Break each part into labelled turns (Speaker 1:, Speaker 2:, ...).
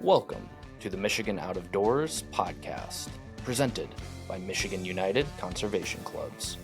Speaker 1: Welcome to the Michigan Out of Doors podcast, presented by Michigan United Conservation Clubs.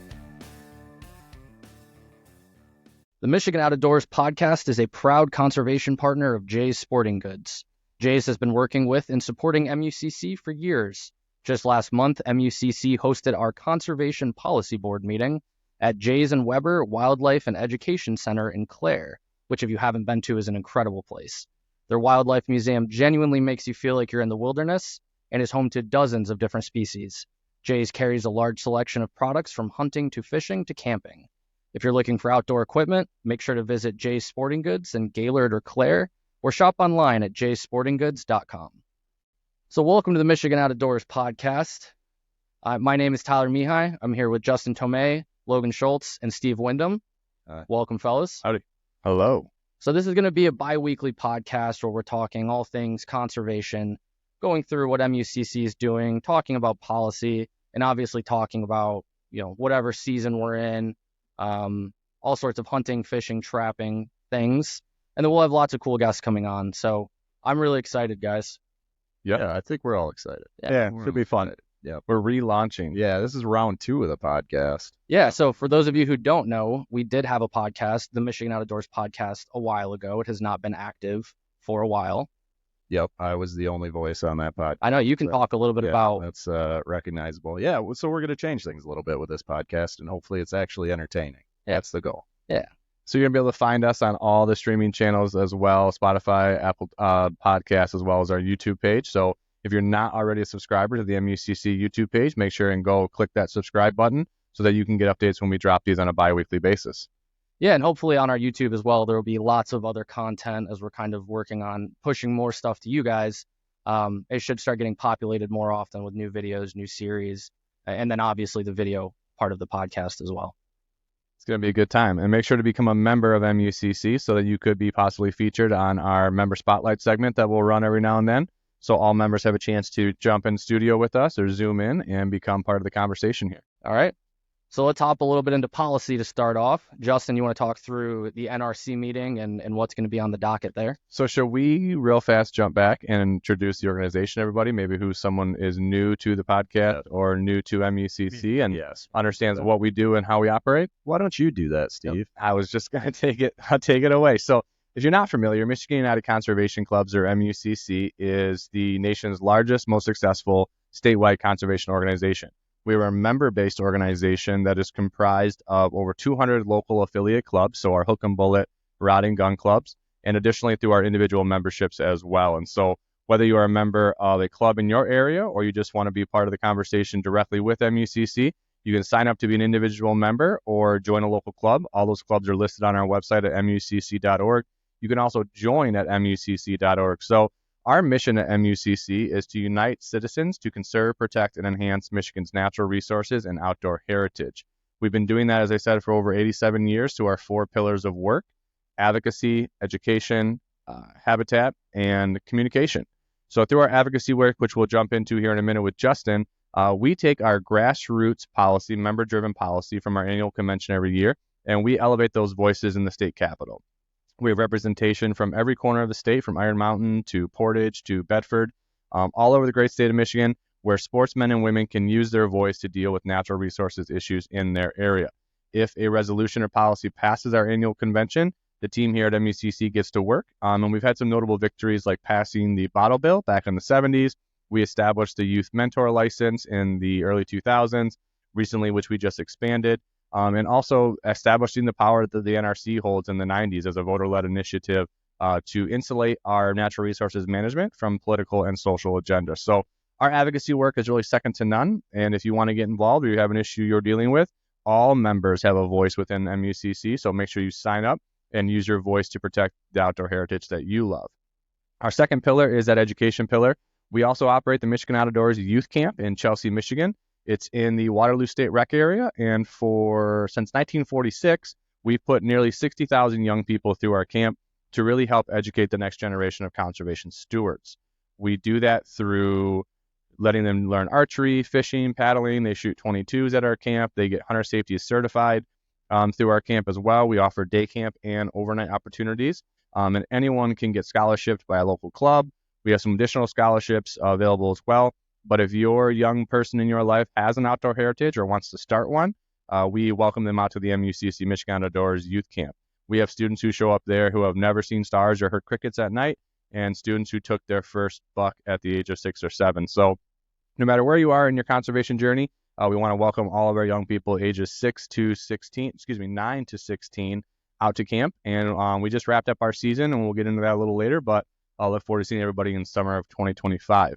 Speaker 1: The Michigan Out of Doors podcast is a proud conservation partner of Jay's Sporting Goods. Jay's has been working with and supporting MUCC for years. Just last month, MUCC hosted our Conservation Policy Board meeting at Jay's and Weber Wildlife and Education Center in Clare, which if you haven't been to is an incredible place. Their wildlife museum genuinely makes you feel like you're in the wilderness and is home to dozens of different species. Jay's carries a large selection of products from hunting to fishing to camping. If you're looking for outdoor equipment, make sure to visit Jay's Sporting Goods in Gaylord or Clare, or shop online at jaysportinggoods.com. So welcome to the Michigan Out of Doors podcast. My name is Tyler Mihai. I'm here with Justin Tomei, Logan Schultz, and Steve Wyndham. Welcome, fellas.
Speaker 2: Howdy. Hello.
Speaker 1: So this is going to be a bi-weekly podcast where we're talking all things conservation, going through what MUCC is doing, talking about policy, and obviously talking about, whatever season we're in, all sorts of hunting, fishing, trapping things. And then we'll have lots of cool guests coming on. So I'm really excited, guys.
Speaker 2: Yeah, I think we're all excited.
Speaker 3: Yeah, it should be fun.
Speaker 2: Yeah, we're relaunching. Yeah, this is round 2 of the podcast.
Speaker 1: Yeah, so for those of you who don't know, we did have a podcast, the Michigan Out of Doors podcast, a while ago. It has not been active for a while.
Speaker 2: Yep, I was the only voice on that podcast.
Speaker 1: I know you can talk a little bit about...
Speaker 2: That's recognizable. Yeah, so we're going to change things a little bit with this podcast, and hopefully it's actually entertaining.
Speaker 1: Yeah.
Speaker 2: That's the goal.
Speaker 1: Yeah.
Speaker 2: So you're going to be able to find us on all the streaming channels as well, Spotify, Apple Podcasts, as well as our YouTube page. So if you're not already a subscriber to the MUCC YouTube page, make sure and go click that subscribe button so that you can get updates when we drop these on a bi-weekly basis.
Speaker 1: Yeah, and hopefully on our YouTube as well, there will be lots of other content as we're kind of working on pushing more stuff to you guys. It should start getting populated more often with new videos, new series, and then obviously the video part of the podcast as well.
Speaker 2: It's going to be a good time. And make sure to become a member of MUCC so that you could be possibly featured on our member spotlight segment that we'll run every now and then. So all members have a chance to jump in studio with us or Zoom in and become part of the conversation here.
Speaker 1: All right. So let's hop a little bit into policy to start off. Justin, you want to talk through the NRC meeting and what's going to be on the docket there?
Speaker 2: So shall we real fast jump back and introduce the organization, everybody, maybe who someone is new to the podcast or new to MUCC and understands what we do and how we operate?
Speaker 3: Why don't you do that, Steve?
Speaker 2: Yep. I was just going to take it away. So if you're not familiar, Michigan United Conservation Clubs, or MUCC, is the nation's largest, most successful statewide conservation organization. We are a member-based organization that is comprised of over 200 local affiliate clubs, so our hook and bullet, rod and gun clubs, and additionally through our individual memberships as well. And so whether you are a member of a club in your area or you just want to be part of the conversation directly with MUCC, you can sign up to be an individual member or join a local club. All those clubs are listed on our website at mucc.org. You can also join at mucc.org. So our mission at MUCC is to unite citizens to conserve, protect, and enhance Michigan's natural resources and outdoor heritage. We've been doing that, as I said, for over 87 years through our 4 pillars of work: advocacy, education, habitat, and communication. So through our advocacy work, which we'll jump into here in a minute with Justin, we take our grassroots policy, member-driven policy from our annual convention every year, and we elevate those voices in the state capitol. We have representation from every corner of the state, from Iron Mountain to Portage to Bedford, all over the great state of Michigan, where sportsmen and women can use their voice to deal with natural resources issues in their area. If a resolution or policy passes our annual convention, the team here at MUCC gets to work. And we've had some notable victories like passing the bottle bill back in the 70s. We established the youth mentor license in the early 2000s, recently, which we just expanded. And also establishing the power that the NRC holds in the 90s as a voter-led initiative to insulate our natural resources management from political and social agendas. So our advocacy work is really second to none. And if you want to get involved or you have an issue you're dealing with, all members have a voice within MUCC. So make sure you sign up and use your voice to protect the outdoor heritage that you love. Our second pillar is that education pillar. We also operate the Michigan Out of Doors Youth Camp in Chelsea, Michigan. It's in the Waterloo State Rec area, and since 1946, we've put nearly 60,000 young people through our camp to really help educate the next generation of conservation stewards. We do that through letting them learn archery, fishing, paddling. They shoot .22s at our camp. They get hunter safety certified through our camp as well. We offer day camp and overnight opportunities, and anyone can get scholarshiped by a local club We have some additional scholarships available as well. But if your young person in your life has an outdoor heritage or wants to start one, we welcome them out to the MUCC Michigan Outdoors Youth Camp. We have students who show up there who have never seen stars or heard crickets at night, and students who took their first buck at the age of 6 or 7. So no matter where you are in your conservation journey, we want to welcome all of our young people ages 9 to 16 out to camp. And we just wrapped up our season, and we'll get into that a little later, but I'll look forward to seeing everybody in summer of 2025.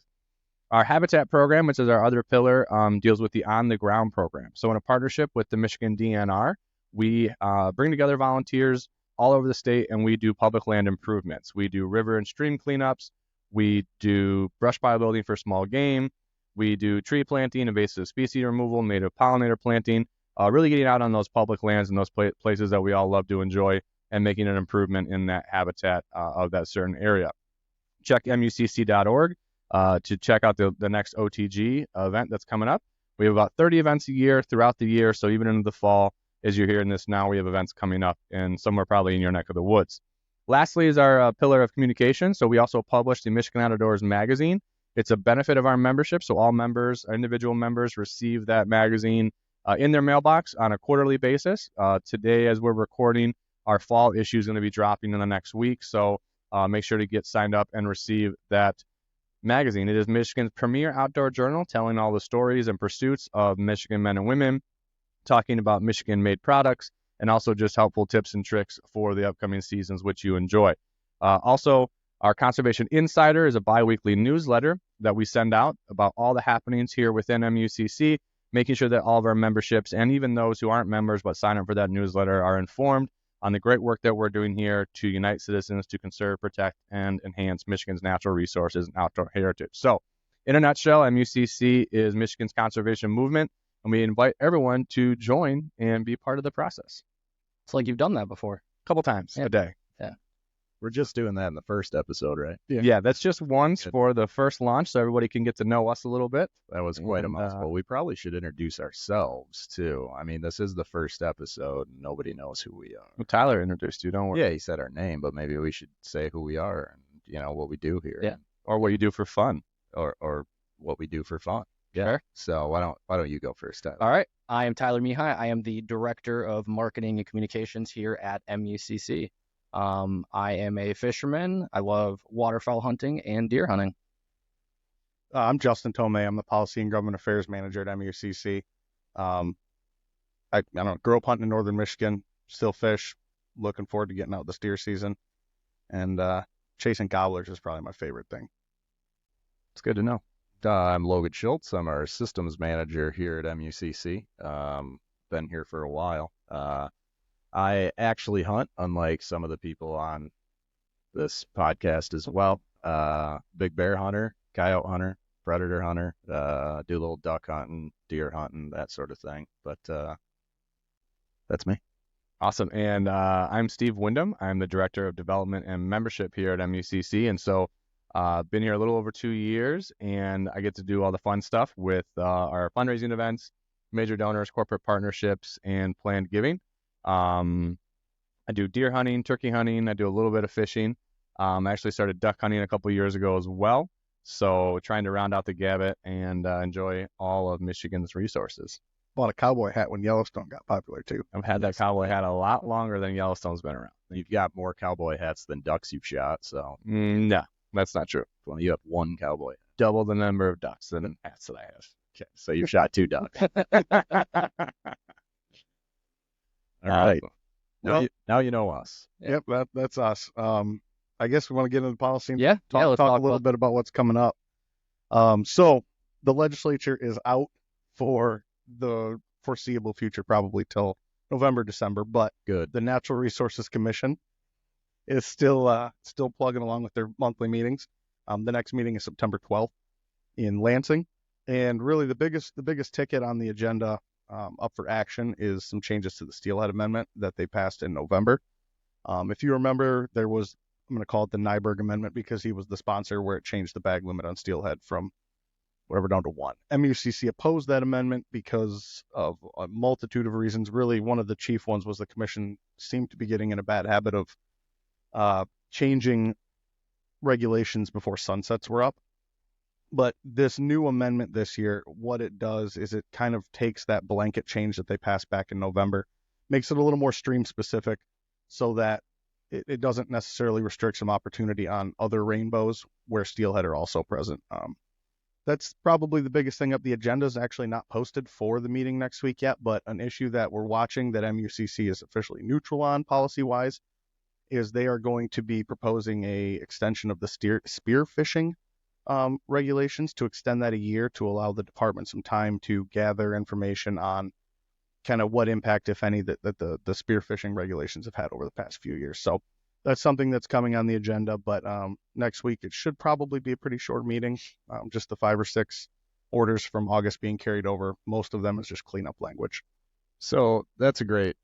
Speaker 2: Our Habitat program, which is our other pillar, deals with the on-the-ground program. So in a partnership with the Michigan DNR, we bring together volunteers all over the state, and we do public land improvements. We do river and stream cleanups. We do brush pile building for small game. We do tree planting, invasive species removal, native pollinator planting, really getting out on those public lands and those places that we all love to enjoy and making an improvement in that habitat of that certain area. Check mucc.org to check out the next OTG event that's coming up. We have about 30 events a year throughout the year, so even into the fall, as you're hearing this now, we have events coming up and somewhere probably in your neck of the woods. Lastly is our pillar of communication. So we also publish the Michigan Outdoors magazine. It's a benefit of our membership, so all members, individual members, receive that magazine in their mailbox on a quarterly basis. Today, as we're recording, our fall issue is going to be dropping in the next week, so make sure to get signed up and receive that magazine. It is Michigan's premier outdoor journal, telling all the stories and pursuits of Michigan men and women, talking about Michigan-made products, and also just helpful tips and tricks for the upcoming seasons which you enjoy. Also, our Conservation Insider is a bi-weekly newsletter that we send out about all the happenings here within MUCC, making sure that all of our memberships and even those who aren't members but sign up for that newsletter are informed on the great work that we're doing here to unite citizens to conserve, protect, and enhance Michigan's natural resources and outdoor heritage. So, in a nutshell, MUCC is Michigan's conservation movement, and we invite everyone to join and be part of the process.
Speaker 1: It's like you've done that before.
Speaker 2: A couple times a day.
Speaker 1: Yeah.
Speaker 3: We're just doing that in the first episode, right?
Speaker 2: Yeah, that's just once for the first launch, so everybody can get to know us a little bit.
Speaker 3: That was quite a mouthful. We probably should introduce ourselves, too. I mean, this is the first episode. Nobody knows who we are.
Speaker 2: Well, Tyler introduced you, don't worry.
Speaker 3: Yeah, he said our name, but maybe we should say who we are and, what we do here.
Speaker 1: Yeah.
Speaker 2: Or what you do for fun.
Speaker 3: Or what we do for fun.
Speaker 1: Yeah. Sure.
Speaker 3: So why don't you go first, Tyler?
Speaker 1: All right. I am Tyler Mihai. I am the Director of Marketing and Communications here at MUCC. I am a fisherman. I love waterfowl hunting and deer hunting.
Speaker 4: I'm Justin Tomei. I'm the Policy and Government Affairs Manager at MUCC. I don't know, grew up hunting in northern Michigan, still fish, looking forward to getting out this deer season. And chasing gobblers is probably my favorite thing.
Speaker 2: It's good to know.
Speaker 3: I'm Logan Schultz. I'm our systems manager here at MUCC. Been here for a while. I actually hunt, unlike some of the people on this podcast as well. Big bear hunter, coyote hunter, predator hunter, do a little duck hunting, deer hunting, that sort of thing. But that's me.
Speaker 2: Awesome. And I'm Steve Wyndham. I'm the Director of Development and Membership here at MUCC. And so been here a little over 2 years, and I get to do all the fun stuff with our fundraising events, major donors, corporate partnerships, and planned giving. I do deer hunting, turkey hunting. I do a little bit of fishing. I actually started duck hunting a couple years ago as well. So trying to round out the gamut and enjoy all of Michigan's resources.
Speaker 4: Bought a cowboy hat when Yellowstone got popular too.
Speaker 2: I've had that cowboy hat a lot longer than Yellowstone's been around.
Speaker 3: You've got more cowboy hats than ducks you've shot, so.
Speaker 2: No, that's not true.
Speaker 3: Well, you have one cowboy hat.
Speaker 2: Double the number of ducks than hats that I have.
Speaker 3: Okay, so you've shot 2 ducks. All right. Now you know us.
Speaker 4: Yep, that's us. I guess we want to get into policy and
Speaker 1: let's
Speaker 4: talk a little bit about what's coming up. So the legislature is out for the foreseeable future, probably till November, December, but
Speaker 3: Good.
Speaker 4: The Natural Resources Commission is still plugging along with their monthly meetings. The next meeting is September 12th in Lansing, and really the biggest ticket on the agenda up for action is some changes to the Steelhead Amendment that they passed in November. If you remember, there was, I'm going to call it the Nyberg Amendment because he was the sponsor, where it changed the bag limit on steelhead from whatever down to 1. MUCC opposed that amendment because of a multitude of reasons. Really, one of the chief ones was the commission seemed to be getting in a bad habit of changing regulations before sunsets were up. But this new amendment this year, what it does is it kind of takes that blanket change that they passed back in November, makes it a little more stream specific so that it doesn't necessarily restrict some opportunity on other rainbows where steelhead are also present. That's probably the biggest thing up. The agenda is actually not posted for the meeting next week yet, but an issue that we're watching that MUCC is officially neutral on policy-wise is they are going to be proposing a extension of the spear fishing regulations to extend that a year to allow the department some time to gather information on kind of what impact, if any, that the spearfishing regulations have had over the past few years. So that's something that's coming on the agenda, but next week it should probably be a pretty short meeting. Just the 5 or 6 orders from August being carried over. Most of them is just cleanup language.
Speaker 3: So that's a great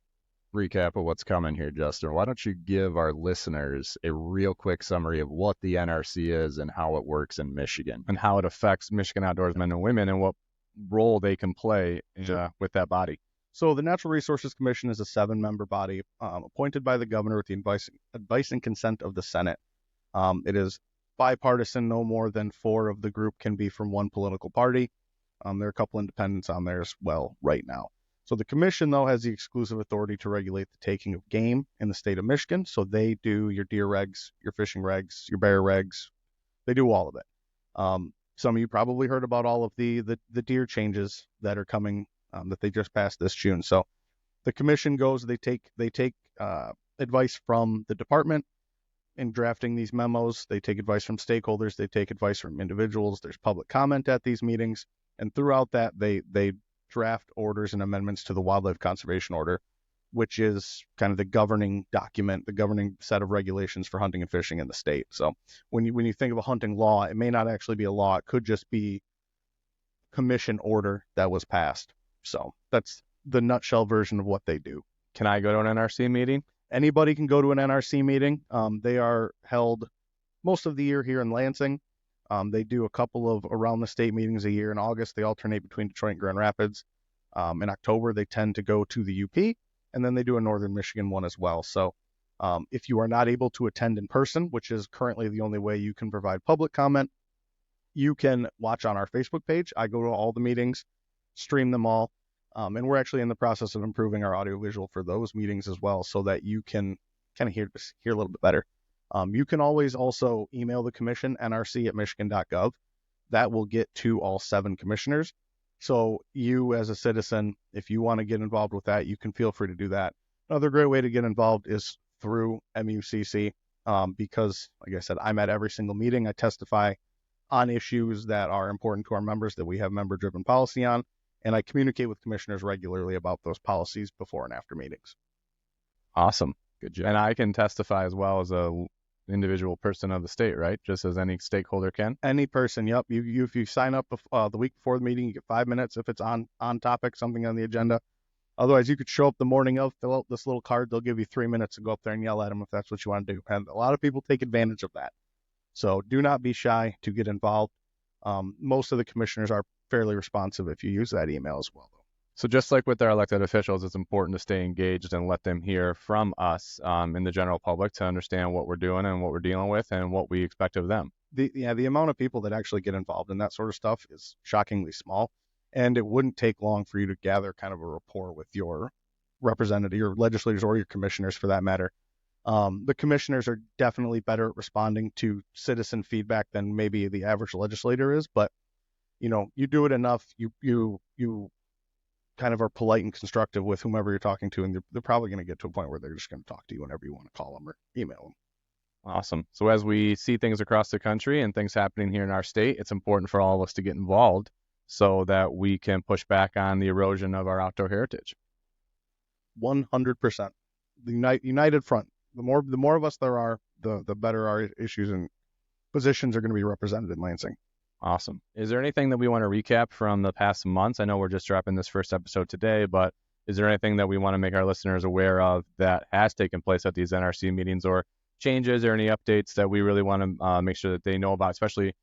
Speaker 3: recap of what's coming here, Justin. Why don't you give our listeners a real quick summary of what the NRC is and how it works in Michigan?
Speaker 2: And how it affects Michigan outdoorsmen and women and what role they can play with that body.
Speaker 4: So the Natural Resources Commission is a 7-member body appointed by the governor with the advice and consent of the Senate. It is bipartisan. No more than 4 of the group can be from one political party. There are a couple independents on there as well right now. So the commission, though, has the exclusive authority to regulate the taking of game in the state of Michigan. So they do your deer regs, your fishing regs, your bear regs. They do all of it. Some of you probably heard about all of the deer changes that are coming that they just passed this June. So the commission goes, they take advice from the department in drafting these memos. They take advice from stakeholders. They take advice from individuals. There's public comment at these meetings. And throughout that, they draft orders and amendments to the Wildlife Conservation Order, which is kind of the governing document, the governing set of regulations for hunting and fishing in the state. So when you think of a hunting law, it may not actually be a law. It could just be commission order that was passed. So that's the nutshell version of what they do.
Speaker 2: Can I go to an NRC meeting?
Speaker 4: Anybody can go to an NRC meeting. They are held most of the year here in Lansing. They do a couple of around the state meetings a year. In August, they alternate between Detroit and Grand Rapids. In October, they tend to go to the UP, and then they do a Northern Michigan one as well. So if you are not able to attend in person, which is currently the only way you can provide public comment, you can watch on our Facebook page. I go to all the meetings, stream them all, and we're actually in the process of improving our audiovisual for those meetings as well so that you can kind of hear a little bit better. You can always also email the commission, nrc@michigan.gov. That will get to all 7 commissioners. So you as a citizen, if you want to get involved with that, you can feel free to do that. Another great way to get involved is through MUCC because, like I said, I'm at every single meeting. I testify on issues that are important to our members that we have member-driven policy on, and I communicate with commissioners regularly about those policies before and after meetings.
Speaker 2: Awesome. Good job. And I can testify as well as a individual person of the state, right? Just as any stakeholder can?
Speaker 4: Any person, yep. If you sign up the week before the meeting, you get 5 minutes if it's on topic, something on the agenda. Otherwise, you could show up the morning of, fill out this little card. They'll give you 3 minutes to go up there and yell at them if that's what you want to do. And a lot of people take advantage of that. So do not be shy to get involved. Most of the commissioners are fairly responsive if you use that email as well, though.
Speaker 2: So just like with our elected officials, it's important to stay engaged and let them hear from us in the general public to understand what we're doing and what we're dealing with and what we expect of them.
Speaker 4: The amount of people that actually get involved in that sort of stuff is shockingly small, and it wouldn't take long for you to gather kind of a rapport with your representative, your legislators, or your commissioners for that matter. The commissioners are definitely better at responding to citizen feedback than maybe the average legislator is, but you do it enough, you kind of are polite and constructive with whomever you're talking to, and they're probably going to get to a point where they're just going to talk to you whenever you want to call them or email them.
Speaker 2: Awesome. So as we see things across the country and things happening here in our state, it's important for all of us to get involved so that we can push back on the erosion of our outdoor heritage.
Speaker 4: 100%. The united front. The more of us there are, the better our issues and positions are going to be represented in Lansing.
Speaker 2: Awesome. Is there anything that we want to recap from the past months? I know we're just dropping this first episode today, but is there anything that we want to make our listeners aware of that has taken place at these NRC meetings, or changes or any updates that we really want to make sure that they know about, especially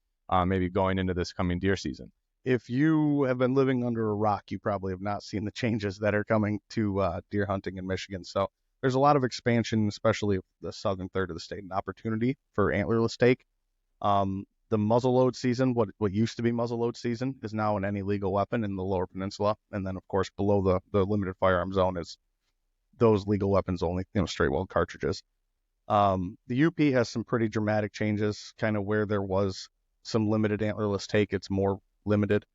Speaker 2: maybe going into this coming deer season?
Speaker 4: If you have been living under a rock, you probably have not seen the changes that are coming to deer hunting in Michigan. So there's a lot of expansion, especially the southern third of the state, an opportunity for antlerless take. The muzzleload season, what used to be muzzleload season, is now in any legal weapon in the Lower Peninsula, and then of course below the limited firearm zone is those legal weapons only, straight weld cartridges. The UP has some pretty dramatic changes, kind of where there was some limited antlerless take, it's more limited.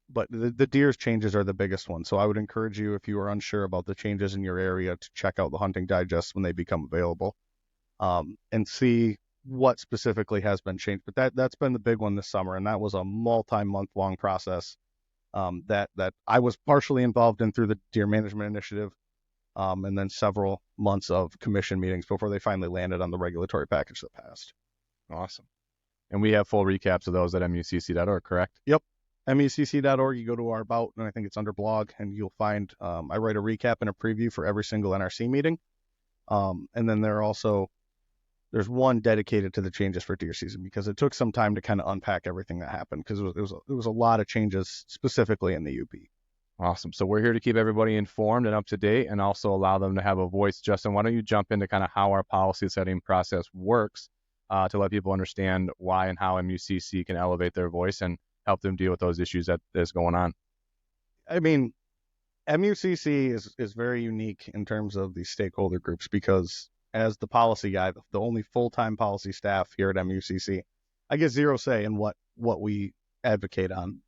Speaker 4: But the deer's changes are the biggest one. So I would encourage you, if you are unsure about the changes in your area, to check out the hunting digests when they become available, and see what specifically has been changed. But that's been the big one this summer, and that was a multi-month long process that I was partially involved in through the Deer Management Initiative, and then several months of commission meetings before they finally landed on the regulatory package that passed.
Speaker 2: Awesome. And we have full recaps of those at MUCC.org, correct?
Speaker 4: Yep. MUCC.org, you go to our about, and I think it's under blog, and you'll find I write a recap and a preview for every single NRC meeting. And then there's one dedicated to the changes for deer season, because it took some time to kind of unpack everything that happened, because it was a lot of changes specifically in the UP.
Speaker 2: Awesome. So we're here to keep everybody informed and up to date, and also allow them to have a voice. Justin, why don't you jump into kind of how our policy setting process works to let people understand why and how MUCC can elevate their voice and help them deal with those issues that is going on.
Speaker 4: I mean, MUCC is very unique in terms of the stakeholder groups, because as the policy guy, the only full-time policy staff here at MUCC, I get zero say in what we advocate on.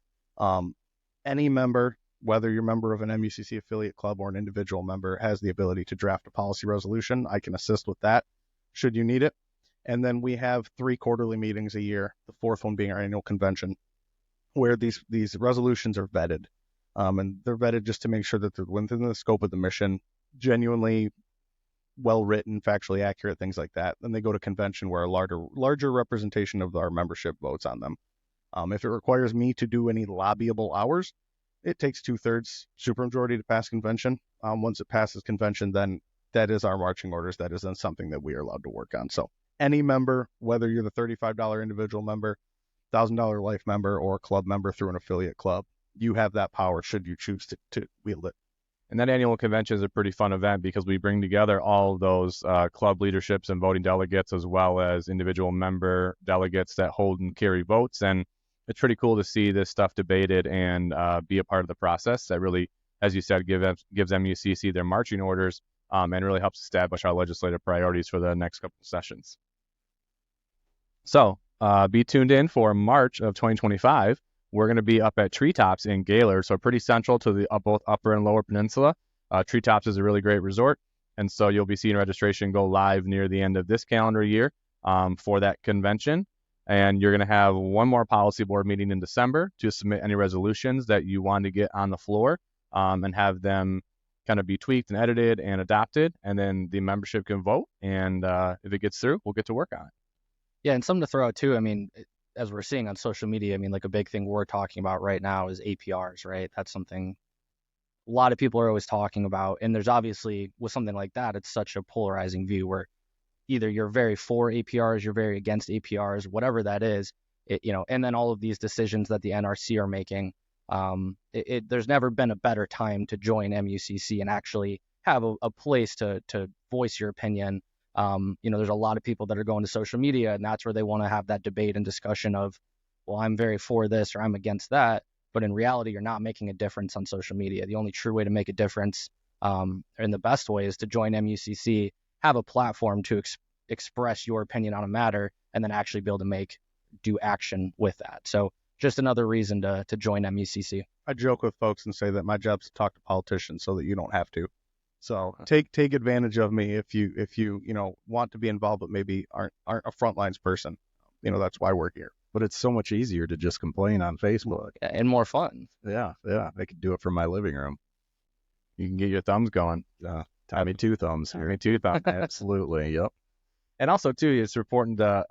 Speaker 4: Any member, whether you're a member of an MUCC affiliate club or an individual member, has the ability to draft a policy resolution. I can assist with that should you need it. And then we have 3 quarterly meetings a year, the 4th one being our annual convention, where these resolutions are vetted. And they're vetted just to make sure that they're within the scope of the mission, genuinely well-written, factually accurate, things like that. Then they go to convention, where a larger representation of our membership votes on them. If it requires me to do any lobbyable hours, it takes 2/3 supermajority to pass convention. Once it passes convention, then that is our marching orders. That is then something that we are allowed to work on. So any member, whether you're the $35 individual member, $1,000 life member, or club member through an affiliate club, you have that power should you choose to wield it.
Speaker 2: And that annual convention is a pretty fun event, because we bring together all of those club leaderships and voting delegates, as well as individual member delegates that hold and carry votes. And it's pretty cool to see this stuff debated and be a part of the process that really, as you said, gives MUCC their marching orders, and really helps establish our legislative priorities for the next couple of sessions. So be tuned in for March of 2025. We're going to be up at Treetops in Gaylord, so pretty central to the both Upper and Lower Peninsula. Treetops is a really great resort, and so you'll be seeing registration go live near the end of this calendar year for that convention. And you're going to have one more policy board meeting in December to submit any resolutions that you want to get on the floor, and have them kind of be tweaked and edited and adopted, and then the membership can vote, and if it gets through, we'll get to work on it.
Speaker 1: Yeah, and something to throw out too, I mean, as we're seeing on social media, I mean, like a big thing we're talking about right now is APRs, right? That's something a lot of people are always talking about. And there's obviously, with something like that, it's such a polarizing view where either you're very for APRs, you're very against APRs, whatever that is, and then all of these decisions that the NRC are making. There's never been a better time to join MUCC and actually have a place to voice your opinion. There's a lot of people that are going to social media, and that's where they want to have that debate and discussion of, well, I'm very for this or I'm against that. But in reality, you're not making a difference on social media. The only true way to make a difference, and the best way, is to join MUCC, have a platform to express your opinion on a matter, and then actually be able to do action with that. So just another reason to join MUCC.
Speaker 4: I joke with folks and say that my job's to talk to politicians so that you don't have to. So take advantage of me if you want to be involved, but maybe aren't a frontlines person. That's why we're here.
Speaker 3: But it's so much easier to just complain on Facebook.
Speaker 1: And more fun.
Speaker 3: Yeah. I could do it from my living room.
Speaker 2: You can get your thumbs going.
Speaker 3: Tie me 2 thumbs here.
Speaker 2: Me too.
Speaker 3: Absolutely. Yep.
Speaker 2: And also too, it's important that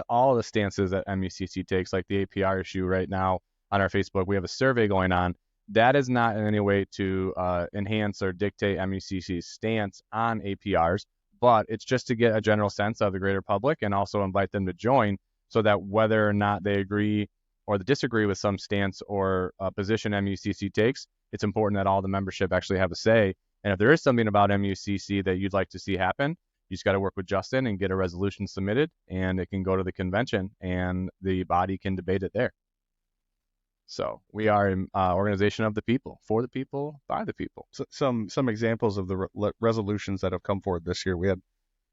Speaker 2: all the stances that MUCC takes, like the APR issue right now on our Facebook, we have a survey going on. That is not in any way to enhance or dictate MUCC's stance on APRs, but it's just to get a general sense of the greater public and also invite them to join, so that whether or not they agree or disagree with some stance or position MUCC takes, it's important that all the membership actually have a say. And if there is something about MUCC that you'd like to see happen, You just got to work with Justin and get a resolution submitted, and it can go to the convention, and the body can debate it there. So we are an organization of the people, for the people, by the people.
Speaker 4: So, some examples of the resolutions that have come forward this year. We had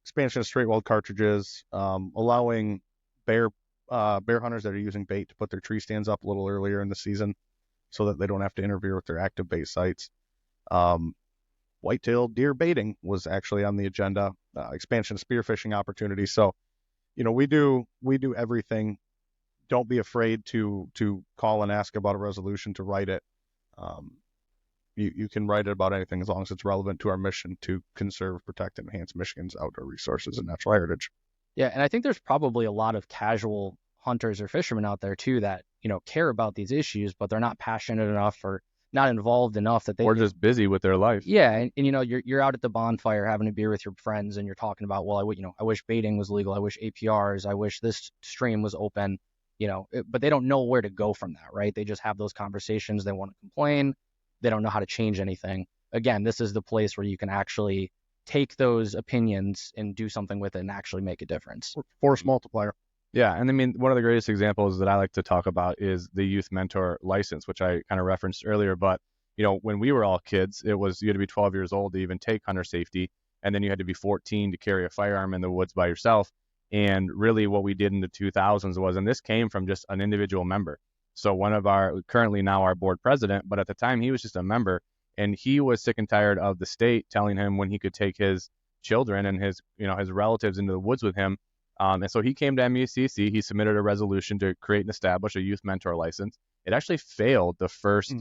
Speaker 4: expansion of straight walled cartridges, allowing bear hunters that are using bait to put their tree stands up a little earlier in the season so that they don't have to interfere with their active bait sites. White-tailed deer baiting was actually on the agenda, expansion of spearfishing opportunities. So, we do everything. Don't be afraid to call and ask about a resolution, to write it. You can write it about anything as long as it's relevant to our mission to conserve, protect, and enhance Michigan's outdoor resources and natural heritage.
Speaker 1: Yeah, and I think there's probably a lot of casual hunters or fishermen out there too that, care about these issues, but they're not passionate enough or not involved enough that they...
Speaker 2: Or just busy with their life.
Speaker 1: Yeah, and you're out at the bonfire having a beer with your friends, and you're talking about, well, I wish baiting was legal, I wish APRs, I wish this stream was open, but they don't know where to go from that, right? They just have those conversations, they want to complain, they don't know how to change anything. Again, this is the place where you can actually take those opinions and do something with it and actually make a difference.
Speaker 4: Force multiplier.
Speaker 2: Yeah, and I mean, one of the greatest examples that I like to talk about is the youth mentor license, which I kind of referenced earlier. But, when we were all kids, you had to be 12 years old to even take hunter safety. And then you had to be 14 to carry a firearm in the woods by yourself. And really what we did in the 2000s was, and this came from just an individual member. So one of currently now our board president, but at the time he was just a member, and he was sick and tired of the state telling him when he could take his children and his relatives into the woods with him. And so he came to MUCC, he submitted a resolution to create and establish a youth mentor license. It actually failed the first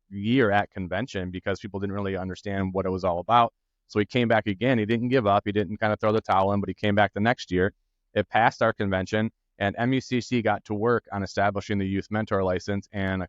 Speaker 2: year at convention because people didn't really understand what it was all about. So he came back again. He didn't give up. He didn't kind of throw the towel in, but he came back the next year. It passed our convention, and MUCC got to work on establishing the youth mentor license. And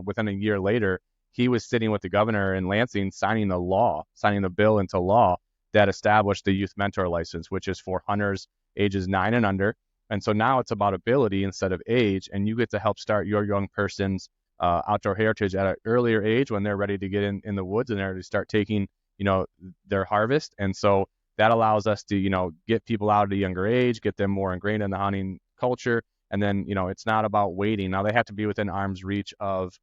Speaker 2: within a year later, he was sitting with the governor in Lansing, signing the bill into law that established the youth mentor license, which is for hunters ages 9 and under. And so now it's about ability instead of age, and you get to help start your young person's outdoor heritage at an earlier age when they're ready to get in the woods and they're to start taking, their harvest. And so that allows us to, get people out at a younger age, get them more ingrained in the hunting culture. And then, it's not about waiting. Now they have to be within arm's reach of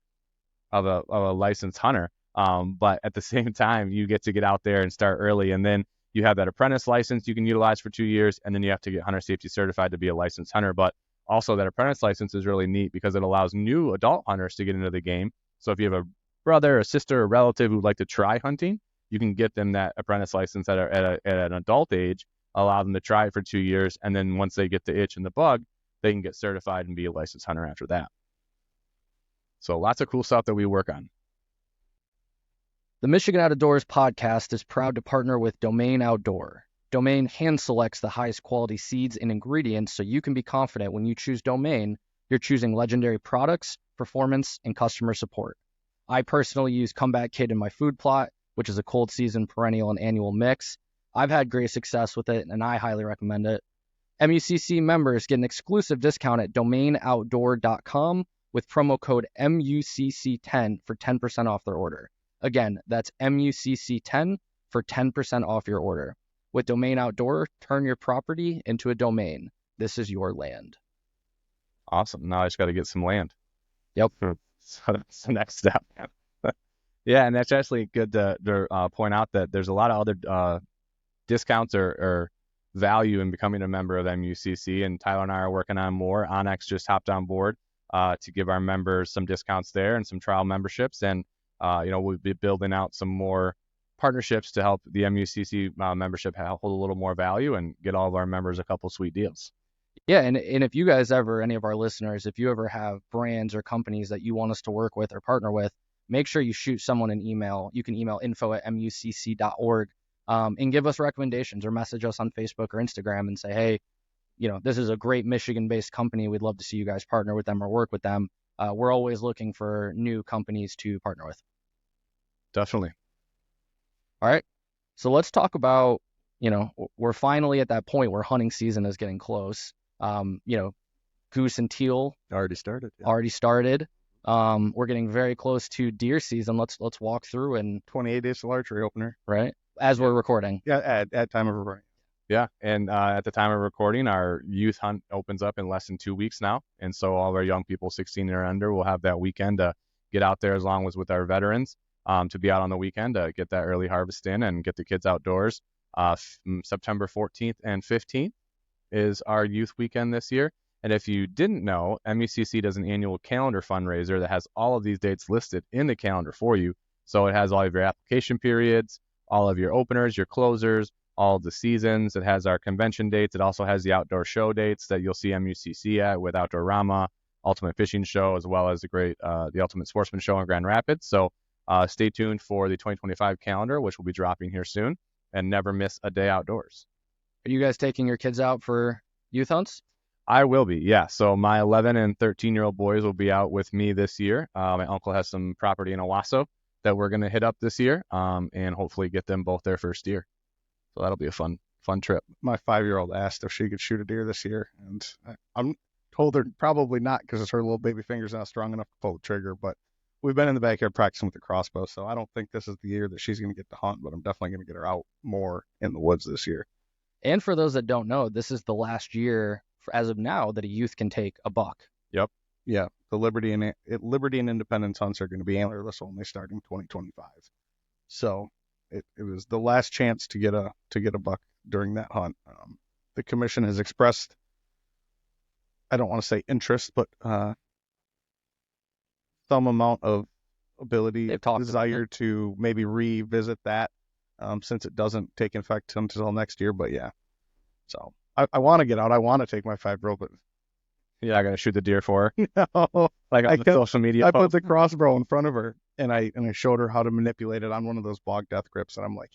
Speaker 2: a licensed hunter. But at the same time, you get to get out there and start early. And then you have that apprentice license you can utilize for 2 years, and then you have to get hunter safety certified to be a licensed hunter. But also that apprentice license is really neat because it allows new adult hunters to get into the game. So if you have a brother, a sister, a relative who would like to try hunting, you can get them that apprentice license at an adult age, allow them to try it for 2 years, and then once they get the itch and the bug, they can get certified and be a licensed hunter after that. So lots of cool stuff that we work on.
Speaker 1: The Michigan Outdoors podcast is proud to partner with Domain Outdoor. Domain hand selects the highest quality seeds and ingredients so you can be confident when you choose Domain, you're choosing legendary products, performance, and customer support. I personally use Comeback Kid in my food plot, which is a cold season, perennial, and annual mix. I've had great success with it, and I highly recommend it. MUCC members get an exclusive discount at domainoutdoor.com with promo code MUCC10 for 10% off their order. Again, that's MUCC10 for 10% off your order. With Domain Outdoor, turn your property into a domain. This is your land.
Speaker 2: Awesome. Now I just got to get some land.
Speaker 1: Yep.
Speaker 2: So that's the next step. Yeah, and that's actually good to point out that there's a lot of other discounts or value in becoming a member of MUCC, and Tyler and I are working on more. Onyx just hopped on board to give our members some discounts there and some trial memberships, and we'll be building out some more partnerships to help the MUCC membership hold a little more value and get all of our members a couple sweet deals.
Speaker 1: Yeah, and if you guys ever, any of our listeners, if you ever have brands or companies that you want us to work with or partner with, make sure you shoot someone an email. You can email info@mucc.org and give us recommendations, or message us on Facebook or Instagram and say, hey, this is a great Michigan-based company. We'd love to see you guys partner with them or work with them. We're always looking for new companies to partner with.
Speaker 2: Definitely.
Speaker 1: All right. So let's talk about, we're finally at that point where hunting season is getting close. Goose and teal
Speaker 3: Already started.
Speaker 1: We're getting very close to deer season. Let's walk through and
Speaker 4: 28 days to archery opener.
Speaker 1: right as we're recording.
Speaker 4: Yeah, at time of recording.
Speaker 2: Yeah, and at the time of recording, our youth hunt opens up in less than 2 weeks now, and so all of our young people 16 and under will have that weekend to get out there, as long as with our veterans, to be out on the weekend to get that early harvest in and get the kids outdoors. September 14th and 15th is our youth weekend this year. And if you didn't know, MUCC does an annual calendar fundraiser that has all of these dates listed in the calendar for you. So it has all of your application periods, all of your openers, your closers, all of the seasons. It has our convention dates. It also has the outdoor show dates that you'll see MUCC at with Outdoor Rama, Ultimate Fishing Show, as well as the Ultimate Sportsman Show in Grand Rapids. So stay tuned for the 2025 calendar, which will be dropping here soon, and never miss a day outdoors.
Speaker 1: Are you guys taking your kids out for youth hunts?
Speaker 2: I will be, yeah. So my 11 and 13-year-old boys will be out with me this year. My uncle has some property in Owasso that we're going to hit up this year, and hopefully get them both their first deer. So that'll be a fun trip.
Speaker 4: My 5-year-old asked if she could shoot a deer this year, and I'm told her probably not because her little baby finger's not strong enough to pull the trigger. But we've been in the backyard practicing with the crossbow, so I don't think this is the year that she's going to get to hunt. But I'm definitely going to get her out more in the woods this year.
Speaker 1: And for those that don't know, this is the last year, as of now, that a youth can take a buck.
Speaker 2: Yep.
Speaker 4: Yeah, the Liberty and Independence hunts are going to be antlerless only starting 2025. So it was the last chance to get a buck during that hunt. The commission has expressed, I don't want to say interest, but some amount of desire to maybe revisit that, since it doesn't take effect until next year. But yeah, so I want to get out. I want to take my 5-year-old, but
Speaker 2: yeah, I got to shoot the deer for her.
Speaker 4: No,
Speaker 2: Like on the social media
Speaker 4: I
Speaker 2: post.
Speaker 4: put the crossbow in front of her, and I showed her how to manipulate it on one of those bog death grips, and I'm like,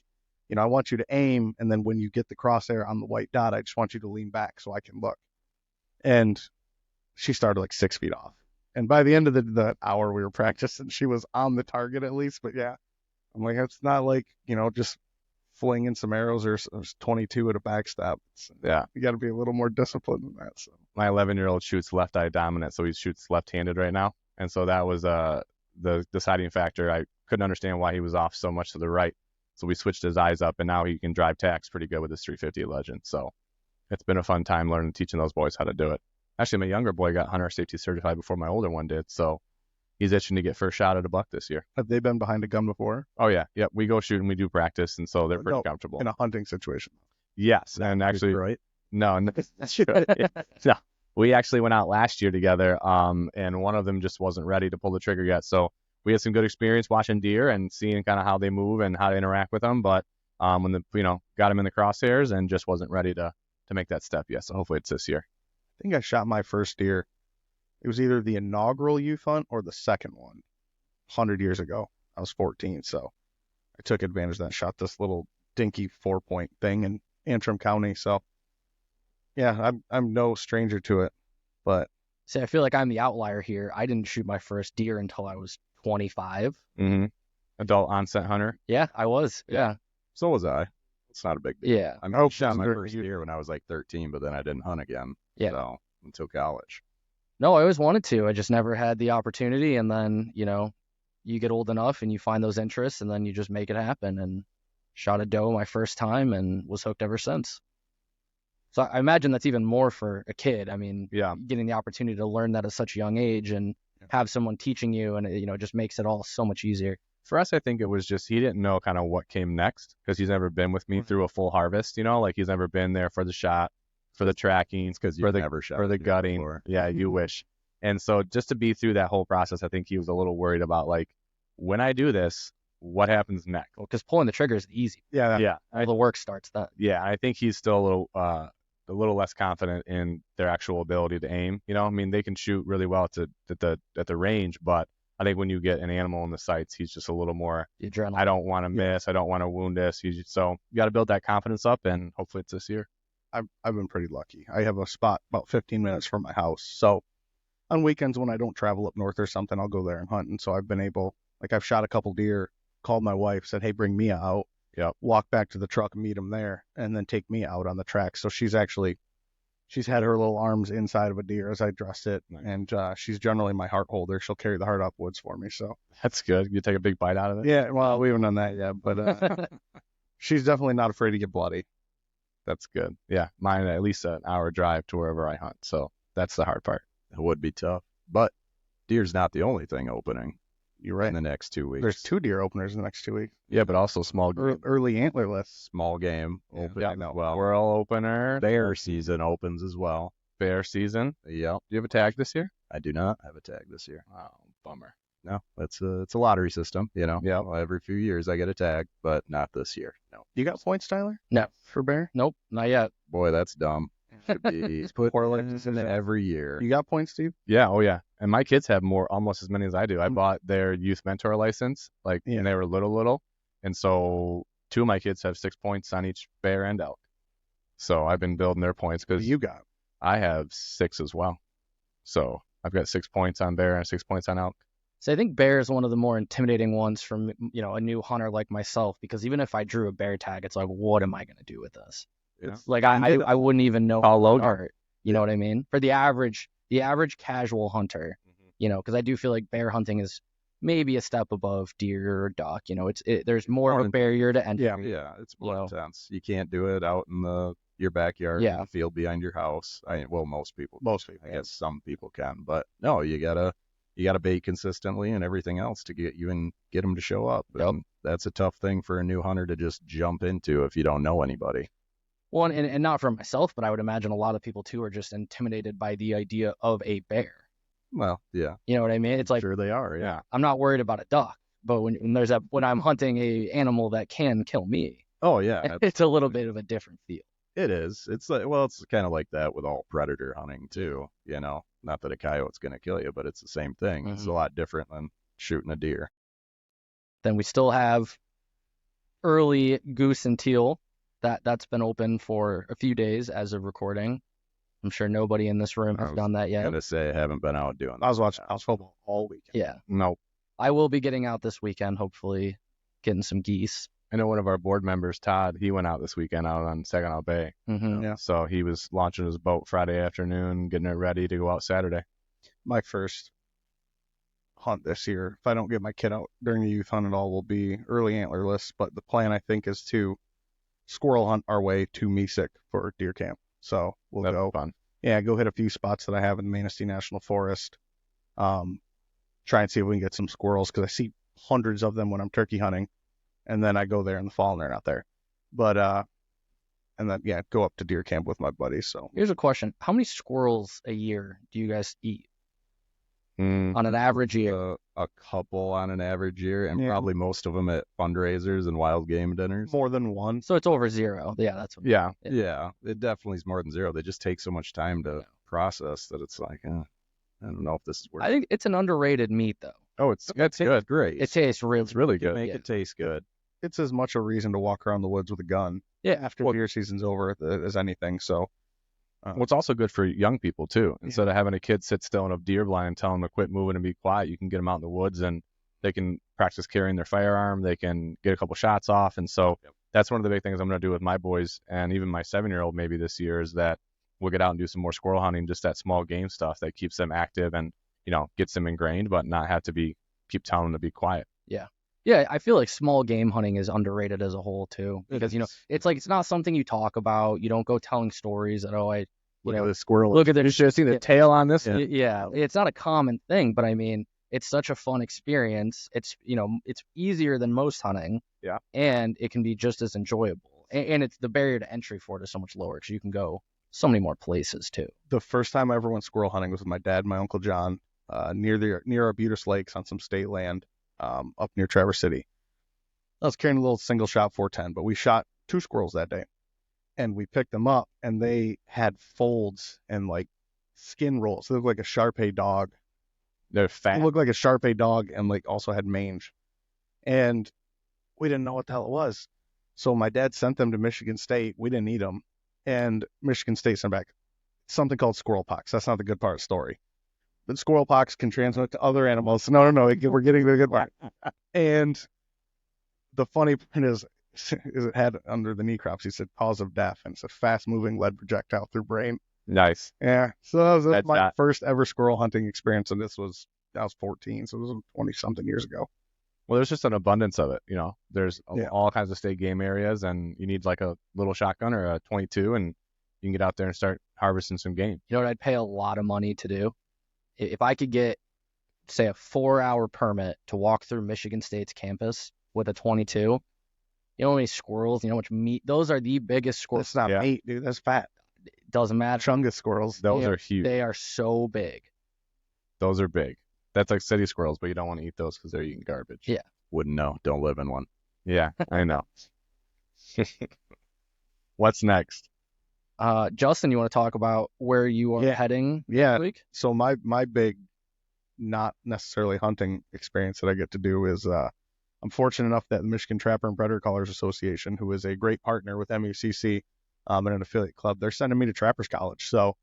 Speaker 4: I want you to aim, and then when you get the crosshair on the white dot, I just want you to lean back so I can look. And she started like 6 feet off. And by the end of the hour we were practicing, she was on the target at least. But yeah, I'm like, it's not like, just flinging some arrows or 22 at a backstab.
Speaker 2: Yeah.
Speaker 4: You got to be a little more disciplined than that. So
Speaker 2: My 11-year-old shoots left eye dominant, so he shoots left-handed right now. And so that was the deciding factor. I couldn't understand why he was off so much to the right. So we switched his eyes up, and now he can drive tacks pretty good with his 350 Legend. So it's been a fun time teaching those boys how to do it. Actually, my younger boy got hunter safety certified before my older one did, so he's itching to get first shot at a buck this year.
Speaker 4: have they been behind a gun before?
Speaker 2: Oh, yeah. Yep. We go shoot and we do practice, and so they're pretty comfortable.
Speaker 4: In a hunting situation?
Speaker 2: Yes. And actually,
Speaker 4: right?
Speaker 2: No. No. We actually went out last year together, and one of them just wasn't ready to pull the trigger yet. So we had some good experience watching deer and seeing kind of how they move and how to interact with them. But when got him in the crosshairs and just wasn't ready to make that step yet. So hopefully it's this year.
Speaker 4: I think I shot my first deer. It was either the inaugural youth hunt or the second one, 100 years ago. I was 14, so I took advantage of that. Shot this little dinky 4-point thing in Antrim County. So yeah, I'm no stranger to it. But
Speaker 1: See, I feel like I'm the outlier here. I didn't shoot my first deer until I was 25.
Speaker 2: Mm-hmm. Adult onset hunter.
Speaker 1: Yeah, I was. Yeah.
Speaker 3: So was I. It's not a big deal.
Speaker 1: Yeah.
Speaker 3: I mean, I shot my first deer when I was like 13, but then I didn't hunt again.
Speaker 1: Yeah.
Speaker 3: So until college.
Speaker 1: No, I always wanted to. I just never had the opportunity. And then, you get old enough and you find those interests, and then you just make it happen. And shot a doe my first time and was hooked ever since. So I imagine that's even more for a kid. I mean,
Speaker 2: Yeah.
Speaker 1: getting the opportunity to learn that at such a young age and have someone teaching you, and it just makes it all so much easier.
Speaker 2: For us, I think it was just he didn't know kind of what came next because he's never been with me through a full harvest. Like he's never been there for the shot, for the tracking,
Speaker 3: Because you
Speaker 2: for the
Speaker 3: never shot
Speaker 2: for the
Speaker 3: deer
Speaker 2: gutting.
Speaker 3: before.
Speaker 2: Yeah, you wish. And so just to be through that whole process, I think he was a little worried about like, when I do this, what happens next?
Speaker 1: Well, because pulling the trigger is easy.
Speaker 4: yeah,
Speaker 2: Yeah,
Speaker 1: All the work starts then.
Speaker 2: yeah. I think he's still a little less confident in their actual ability to aim. I mean, they can shoot really well at the range, but I think when you get an animal in the sights, he's just a little more,
Speaker 1: The adrenaline.
Speaker 2: I don't want to miss, I don't want to wound this. So you got to build that confidence up, and hopefully it's this year.
Speaker 4: I've been pretty lucky. I have a spot about 15 minutes from my house. So on weekends when I don't travel up north or something, I'll go there and hunt. And so I've been able, like I've shot a couple deer, called my wife, said, hey, bring Mia out.
Speaker 2: Yep.
Speaker 4: Walk back to the truck, meet him there, and then take Mia out on the track. So she's had her little arms inside of a deer as I dress it.
Speaker 2: Nice.
Speaker 4: And she's generally my heart holder. She'll carry the heart upwards for me. So
Speaker 2: That's good. You take a big bite out of it.
Speaker 4: yeah, well, we haven't done that yet, but she's definitely not afraid to get bloody.
Speaker 2: That's good. Yeah, mine at least an hour drive to wherever I hunt. So that's the hard part.
Speaker 3: It would be tough. But deer's not the only thing opening
Speaker 4: You're right.
Speaker 3: in the next 2 weeks.
Speaker 4: There's 2 deer openers in the next 2 weeks.
Speaker 2: Yeah, but also small game.
Speaker 4: Early antlerless.
Speaker 3: Small game opening as well.
Speaker 2: Squirrel opener.
Speaker 3: Bear season opens as well.
Speaker 2: Bear season.
Speaker 3: Yep.
Speaker 2: Do you have a tag this year?
Speaker 3: I do not have a tag this year.
Speaker 2: Oh, bummer.
Speaker 3: No, it's a lottery system, you know.
Speaker 2: Yeah.
Speaker 3: Well, every few years I get a tag, but not this year. No.
Speaker 4: You got points, Tyler?
Speaker 1: No.
Speaker 4: For bear?
Speaker 1: Nope, not yet.
Speaker 3: Boy, that's dumb. Should be put in every year.
Speaker 4: You got points, Steve?
Speaker 2: Yeah, oh yeah. And my kids have almost as many as I do. I bought their youth mentor license when they were little. And so 2 of my kids have 6 points on each bear and elk. So I've been building their points because
Speaker 4: You got.
Speaker 2: I have 6 as well. So I've got 6 points on bear and 6 points on elk.
Speaker 1: So I think bear is one of the more intimidating ones from, a new hunter like myself, because even if I drew a bear tag, it's like, what am I going to do with this? It's like I wouldn't even know how to start. You know what I mean? For the average casual hunter, because I do feel like bear hunting is maybe a step above deer or duck. There's more of a barrier to entry.
Speaker 3: Yeah, it's more intense. You can't do it out in your backyard, in the field behind your house. Most people. I guess some people can, but no, you gotta bait consistently and everything else to get them to show up.
Speaker 1: Yep.
Speaker 3: And that's a tough thing for a new hunter to just jump into if you don't know anybody.
Speaker 1: Well, and not for myself, but I would imagine a lot of people too are just intimidated by the idea of a bear.
Speaker 3: Well, yeah.
Speaker 1: You know what I mean? It's like,
Speaker 3: sure they are. Yeah.
Speaker 1: I'm not worried about a duck, but when I'm hunting a animal that can kill me,
Speaker 3: oh yeah,
Speaker 1: it's a little bit of a different feel.
Speaker 3: It is. It's like, it's kind of like that with all predator hunting too. Not that a coyote's going to kill you, but it's the same thing. It's a lot different than shooting a deer.
Speaker 1: Then we still have early goose and teal. That's been open for a few days as of recording. I'm sure nobody in this room has done that yet.
Speaker 3: I'm going to say I haven't been out doing that.
Speaker 4: I was watching house football all weekend.
Speaker 1: Yeah.
Speaker 2: No.
Speaker 1: I will be getting out this weekend, hopefully getting some geese.
Speaker 2: I know one of our board members, Todd, he went out this weekend out on Saginaw Bay.
Speaker 1: Mm-hmm.
Speaker 4: Yeah.
Speaker 2: So he was launching his boat Friday afternoon, getting it ready to go out Saturday.
Speaker 4: My first hunt this year, if I don't get my kid out during the youth hunt at all, will be early antlerless. But the plan, I think, is to squirrel hunt our way to MUCC for deer camp. So we'll go
Speaker 2: fun.
Speaker 4: Yeah, go hit a few spots that I have in the Manistee National Forest. Try and see if we can get some squirrels, because I see hundreds of them when I'm turkey hunting, and then I go there in the fall and they're not there. But and then go up to deer camp with my buddies. So
Speaker 1: here's a question: how many squirrels a year do you guys eat on an average year?
Speaker 3: A couple on an average year, and probably most of them at fundraisers and wild game dinners.
Speaker 4: More than one.
Speaker 1: So it's over 0. Yeah, that's what.
Speaker 2: Yeah.
Speaker 3: It definitely is more than 0. They just take so much time to process that it's like, I don't know if this is worth it.
Speaker 1: I think it's an underrated meat, though.
Speaker 2: Oh, it's good.
Speaker 3: Great.
Speaker 1: It tastes
Speaker 2: really good.
Speaker 3: Make it taste good.
Speaker 4: It's as much a reason to walk around the woods with a gun after deer season's over as anything. So
Speaker 2: it's also good for young people too. Instead of having a kid sit still in a deer blind and tell them to quit moving and be quiet, you can get them out in the woods and they can practice carrying their firearm. They can get a couple shots off. And so that's one of the big things I'm going to do with my boys, and even my 7-year-old maybe this year, is that we'll get out and do some more squirrel hunting, just that small game stuff that keeps them active and, gets them ingrained, but not have to keep telling them to be quiet.
Speaker 1: Yeah. Yeah, I feel like small game hunting is underrated as a whole too, because it's like, it's not something you talk about. You don't go telling stories that
Speaker 3: Look at the squirrel.
Speaker 1: Look at
Speaker 2: You should have seen the tail on this.
Speaker 1: Yeah, it's not a common thing, but I mean, it's such a fun experience. It's it's easier than most hunting.
Speaker 2: Yeah,
Speaker 1: and it can be just as enjoyable, and it's the barrier to entry for it is so much lower because you can go so many more places too.
Speaker 4: The first time I ever went squirrel hunting was with my dad and my Uncle John near Arbutus Lakes on some state land up near Traverse City. I was carrying a little single shot 410, but we shot 2 squirrels that day, and we picked them up, and they had folds and like skin rolls. They looked like a Shar-Pei dog.
Speaker 2: They're fat.
Speaker 4: They looked like a Shar-Pei dog, and like also had mange. And we didn't know what the hell it was. So my dad sent them to Michigan State. We didn't eat them. And Michigan State sent back something called squirrel pox. That's not the good part of the story. But squirrel pox can transmit to other animals. No, we're getting the good part. And the funny part is it had under the knee crops, he said cause of death, and it's a fast-moving lead projectile through brain.
Speaker 2: Nice.
Speaker 4: Yeah. So that was my first ever squirrel hunting experience, and I was 14, so it was 20-something years ago.
Speaker 2: Well, there's just an abundance of it. There's
Speaker 4: Yeah.
Speaker 2: all kinds of state game areas, and you need like a little shotgun or a 22, and you can get out there and start harvesting some game.
Speaker 1: You know what I'd pay a lot of money to do? If I could get, say, a 4-hour permit to walk through Michigan State's campus with a 22, you know how many squirrels, you know how much meat? Those are the biggest squirrels.
Speaker 4: That's not meat, dude. That's fat.
Speaker 1: It doesn't matter.
Speaker 4: Chungus squirrels.
Speaker 2: Those are huge.
Speaker 1: They are so big.
Speaker 2: Those are big. That's like city squirrels, but you don't want to eat those because they're eating garbage.
Speaker 1: Yeah.
Speaker 3: Wouldn't know. Don't live in one.
Speaker 2: Yeah, I know. What's next?
Speaker 1: Justin, you want to talk about where you are heading
Speaker 4: Yeah.
Speaker 1: this week?
Speaker 4: So my big, not necessarily hunting experience that I get to do is I'm fortunate enough that the Michigan Trapper and Predator Callers Association, who is a great partner with MUCC and an affiliate club, they're sending me to Trappers College. So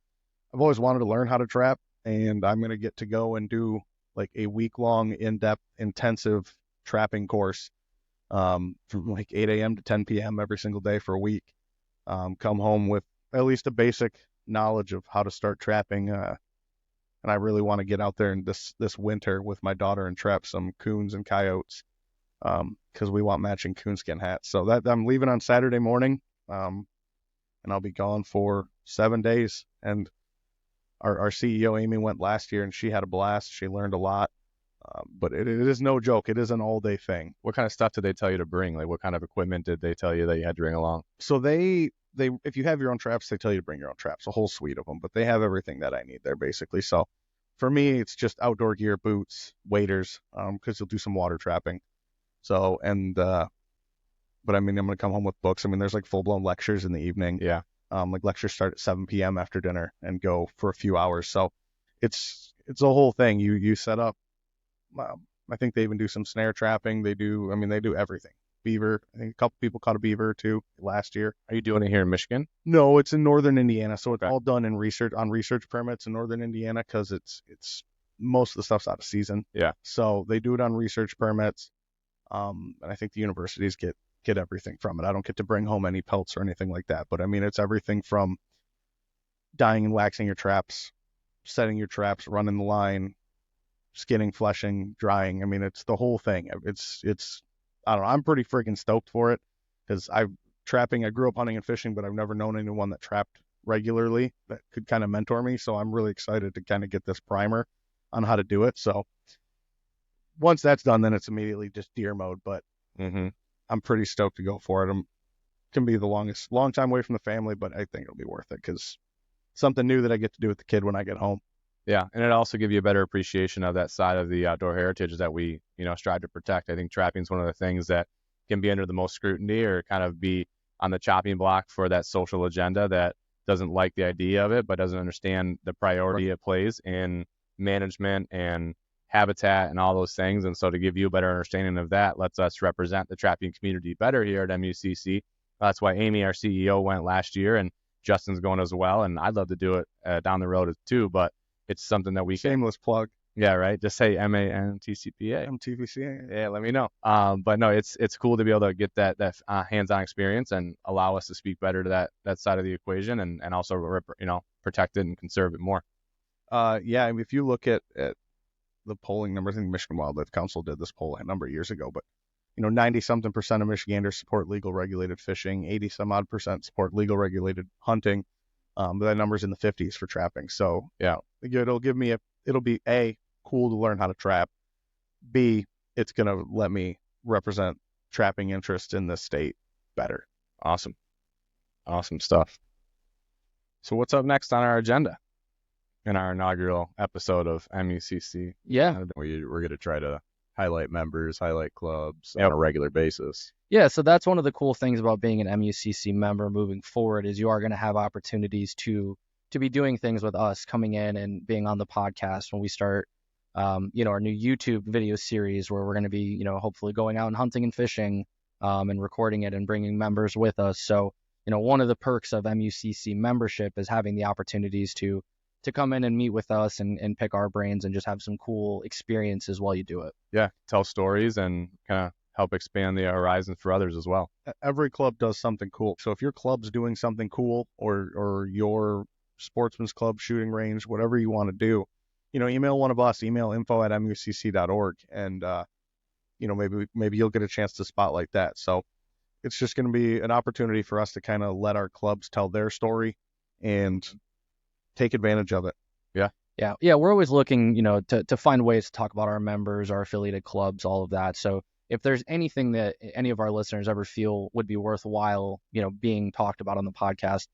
Speaker 4: I've always wanted to learn how to trap, and I'm going to get to go and do like a week-long, in-depth, intensive trapping course from like 8 a.m. to 10 p.m. every single day for a week. Come home with at least a basic knowledge of how to start trapping. And I really want to get out there in this winter with my daughter and trap some coons and coyotes because we want matching coonskin hats. So that I'm leaving on Saturday morning, and I'll be gone for 7 days. And our CEO, Amy, went last year, and she had a blast. She learned a lot. But it is no joke. It is an all-day thing.
Speaker 2: What kind of stuff did they tell you to bring? Like, what kind of equipment did they tell you that you had to bring along?
Speaker 4: So they if you have your own traps, they tell you to bring your own traps, a whole suite of them. But they have everything that I need there, basically. So for me, it's just outdoor gear, boots, waders, because you'll do some water trapping. So, but I mean, I'm going to come home with books. I mean, there's like full-blown lectures in the evening.
Speaker 2: Yeah.
Speaker 4: Like lectures start at 7 p.m. after dinner and go for a few hours. So it's a whole thing. You set up. I think they even do some snare trapping. They do everything. Beaver. I think a couple people caught a beaver too last year.
Speaker 2: Are you doing it here in Michigan?
Speaker 4: No, it's in northern Indiana. So it's
Speaker 2: Okay.
Speaker 4: all done in research permits in northern Indiana because it's most of the stuff's out of season.
Speaker 2: Yeah.
Speaker 4: So they do it on research permits. And I think the universities get everything from it. I don't get to bring home any pelts or anything like that. But I mean, it's everything from dyeing and waxing your traps, setting your traps, running the line, skinning, fleshing, drying. I mean, it's the whole thing. It's I don't know. I'm pretty freaking stoked for it because I grew up hunting and fishing, but I've never known anyone that trapped regularly that could kind of mentor me. So I'm really excited to kind of get this primer on how to do it. So once that's done, then it's immediately just deer mode. But I'm pretty stoked to go for it. Can be the long time away from the family, but I think it'll be worth it because something new that I get to do with the kid when I get home.
Speaker 2: Yeah, and it also gives you a better appreciation of that side of the outdoor heritage that we, strive to protect. I think trapping is one of the things that can be under the most scrutiny or kind of be on the chopping block for that social agenda that doesn't like the idea of it, but doesn't understand the priority it plays in management and habitat and all those things. And so to give you a better understanding of that lets us represent the trapping community better here at MUCC. That's why Amy, our CEO, went last year, and Justin's going as well. And I'd love to do it down the road too, but it's something that we
Speaker 4: Shameless plug.
Speaker 2: Yeah, right. Just say MANTCPA.
Speaker 4: MTVCA.
Speaker 2: Yeah, let me know. But no, it's cool to be able to get that hands-on experience and allow us to speak better to that side of the equation and also protect it and conserve it more.
Speaker 4: Yeah, I mean, if you look at the polling numbers, I think Michigan Wildlife Council did this poll a number of years ago, but 90-something% of Michiganders support legal regulated fishing, 80-some-odd% support legal regulated hunting. But that number's in the 50s for trapping. So yeah, it'll be A, cool to learn how to trap. B, it's going to let me represent trapping interest in this state better.
Speaker 2: Awesome stuff. So what's up next on our agenda in our inaugural episode of MUCC?
Speaker 1: Yeah.
Speaker 3: We're going to try to highlight members, highlight clubs on a regular basis.
Speaker 1: Yeah, so that's one of the cool things about being an MUCC member moving forward is you are going to have opportunities to be doing things with us, coming in and being on the podcast when we start, our new YouTube video series where we're going to be, hopefully going out and hunting and fishing and recording it and bringing members with us. So, one of the perks of MUCC membership is having the opportunities to come in and meet with us and pick our brains and just have some cool experiences while you do it.
Speaker 2: Yeah, tell stories and kind of help expand the horizons for others as well.
Speaker 4: Every club does something cool. So if your club's doing something cool or your sportsman's club, shooting range, whatever you want to do, email one of us, email info@mucc.org. And maybe you'll get a chance to spotlight that. So it's just going to be an opportunity for us to kind of let our clubs tell their story and take advantage of it.
Speaker 1: Yeah. We're always looking, to find ways to talk about our members, our affiliated clubs, all of that. So if there's anything that any of our listeners ever feel would be worthwhile, being talked about on the podcast,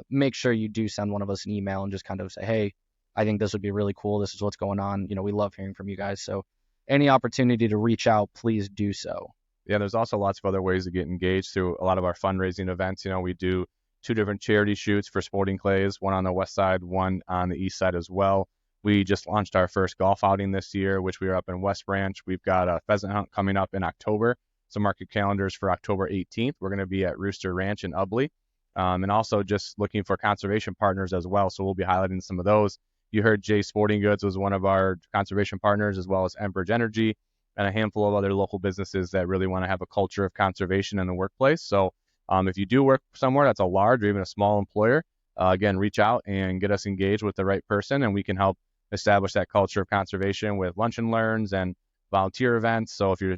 Speaker 1: make sure you do send one of us an email and just kind of say, hey, I think this would be really cool. This is what's going on. We love hearing from you guys. So any opportunity to reach out, please do so.
Speaker 2: Yeah, there's also lots of other ways to get engaged through a lot of our fundraising events. We do 2 different charity shoots for sporting clays, one on the west side, one on the east side as well. We just launched our first golf outing this year, which we were up in West Branch. We've got a pheasant hunt coming up in October. So mark your calendars for October 18th. We're going to be at Rooster Ranch in Ubley. And also just looking for conservation partners as well. So we'll be highlighting some of those. You heard Jay Sporting Goods was one of our conservation partners, as well as Enbridge Energy and a handful of other local businesses that really want to have a culture of conservation in the workplace. So if you do work somewhere that's a large or even a small employer, again, reach out and get us engaged with the right person, and we can help establish that culture of conservation with lunch and learns and volunteer events. So if you're,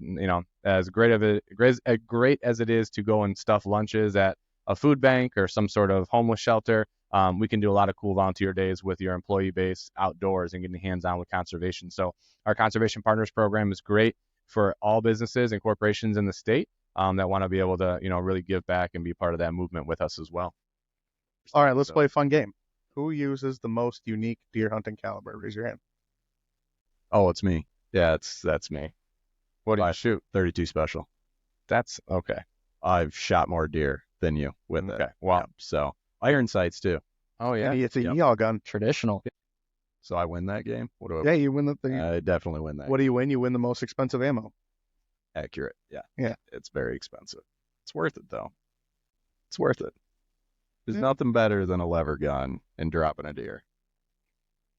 Speaker 2: as great as it is to go and stuff lunches at a food bank or some sort of homeless shelter, we can do a lot of cool volunteer days with your employee base outdoors and getting hands-on with conservation. So our Conservation Partners program is great for all businesses and corporations in the state that want to be able to, really give back and be part of that movement with us as well.
Speaker 4: All right, let's play a fun game. Who uses the most unique deer hunting caliber? Raise your hand.
Speaker 3: Oh, it's me.
Speaker 2: Yeah, that's me. What do you shoot?
Speaker 3: 32 special.
Speaker 2: That's okay.
Speaker 3: I've shot more deer than you with it.
Speaker 2: Okay. Wow.
Speaker 3: Yeah, so iron sights too.
Speaker 2: Oh yeah.
Speaker 4: It's a yaw gun.
Speaker 1: Traditional.
Speaker 3: So I win that game. What do I?
Speaker 4: Yeah, you win
Speaker 3: I definitely win that.
Speaker 4: What do you win? You win the most expensive ammo.
Speaker 3: Accurate. Yeah.
Speaker 4: Yeah.
Speaker 3: It's very expensive. It's worth it though. It's worth it. There's nothing better than a lever gun and dropping a deer.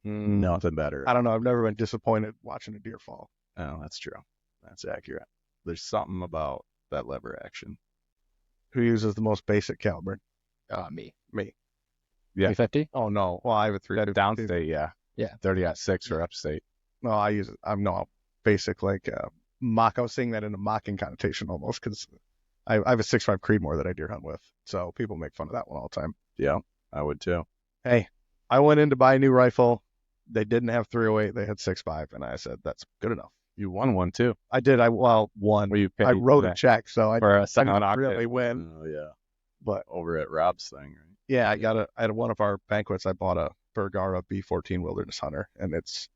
Speaker 3: Nothing better.
Speaker 4: I don't know. I've never been disappointed watching a deer fall.
Speaker 3: Oh, that's true. That's accurate. There's something about that lever action.
Speaker 4: Who uses the most basic caliber?
Speaker 1: Me.
Speaker 2: Yeah.
Speaker 1: 350?
Speaker 4: Oh no. Well, I have a 350.
Speaker 2: Downstate, yeah.
Speaker 1: Yeah.
Speaker 2: 30-6 for upstate.
Speaker 4: No, I use it. I'm no basic like mock. I was saying that in a mocking connotation almost because I have a 6.5 Creedmoor that I deer hunt with. So people make fun of that one all the time.
Speaker 3: Yeah, I would too.
Speaker 4: Hey, I went in to buy a new rifle. They didn't have 308. They had 6.5, and I said that's good enough.
Speaker 2: You won one too.
Speaker 4: I did. Won.
Speaker 2: Were you paid
Speaker 4: I wrote a check, so I
Speaker 2: for a second
Speaker 4: didn't
Speaker 2: octave?
Speaker 4: really win.
Speaker 3: Oh yeah.
Speaker 4: But
Speaker 3: Over at Rob's thing, right?
Speaker 4: yeah, at one of our banquets, I bought a Bergara B14 Wilderness Hunter, and it's